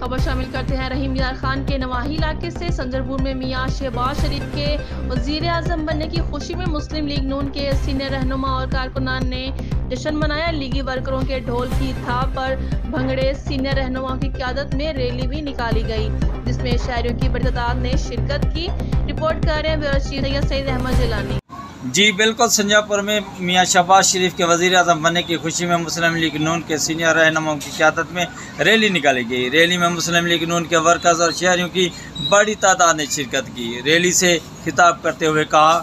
खबर शामिल करते हैं रहीम यार खान के नवाही इलाके से। संजरपुर में मियां शहबाज शरीफ के वजीर आजम बनने की खुशी में मुस्लिम लीग नून के सीनियर रहनुमा और कारकुनान ने जश्न मनाया। लीगी वर्करों के ढोल की थाप पर भंगड़े सीनियर रहनुमा की क़यादत में रैली भी निकाली गई, जिसमें शहरियों की बड़ी तादाद ने शिरकत की। रिपोर्ट कर रहे हैं ब्यूरो चीफ सैयद अहमद जिलानी। जी बिल्कुल, संजरपुर में मियां शहबाज शरीफ के वज़ीर आज़म बनने की खुशी में मुस्लिम लीग नून के सीनियर रहनुमाओं की क़यादत में रैली निकाली गई। रैली में मुस्लिम लीग नून के वर्कर्स और शहरियों की बड़ी तादाद ने शिरकत की। रैली से खिताब करते हुए कहा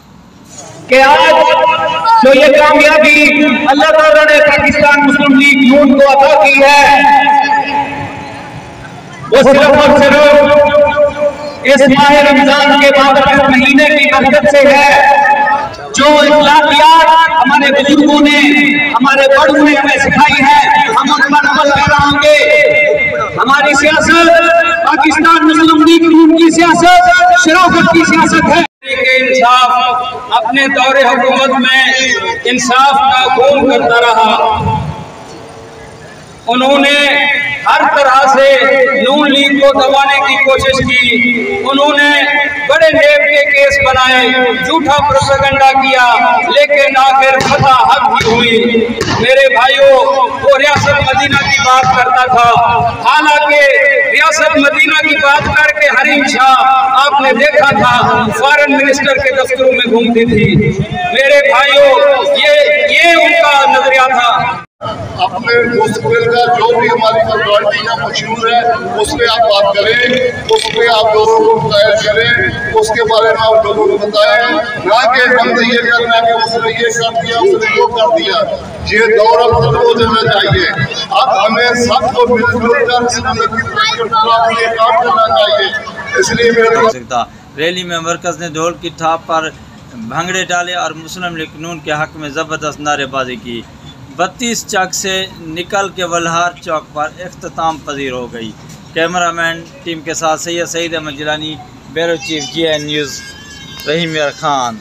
कि आज जो ये कामयाबी अल्लाह ताला ने पाकिस्तान मुस्लिम लीग नून को अता की है, वो सिर्फ और सिर्फ इस माह रमजान के बाबरकत महीने की बरकत से है। जो इखलाकियात हमारे बुजुर्गों ने, हमारे बड़ों ने हमें सिखाई है, हम उन पर अमल कर रहे होंगे। हमारी सियासत पाकिस्तान मुस्लिम लीग नून की सियासत शराफत की सियासत है। इंसाफ अपने दौरे हुकूमत में इंसाफ का खून करता रहा। उन्होंने हर तरह से नून लीग को दबाने की कोशिश की। उन्होंने बड़े नेब के केस बनाए, झूठा प्रोपेगेंडा किया, लेकिन आखिर फतह हक भी हुई। मेरे भाइयों, वो रियासत मदीना की बात करता था, हालांकि रियासत मदीना की बात करके हरीम शाह आपने देखा था फॉरेन मिनिस्टर के दफ्तरों में घूमती थी। मेरे भाइयों, ये उनका नजरिया था। अपने मुस्तकबिल का जो भी हमारी पर्सनालिटी का मशहूर है उस पर आप बात करें, उस पर आप लोगों को मुतायन करें, उसके बारे में आप लोगों को बताएं, ना कि हम तो ये करना है कि उसने ये कर दिया, उसने वो कर दिया। ये दौर अब खत्म हो जाना चाहिए। अब हमें सबको मिलजुल कर काम करना चाहिए। इसलिए मेरा रैली में वर्कर्स ने ढोल की थाप पर भंगड़े डाले और मुस्लिम लीग नून के हक में ज़बरदस्त नारेबाजी की। 32 चौक से निकल के वल्हार चौक पर इख्तिताम पजीर हो गई। कैमरामैन टीम के साथ Syed Ahmed Jilani, bureau chief GN news, Rahim Yar Khan.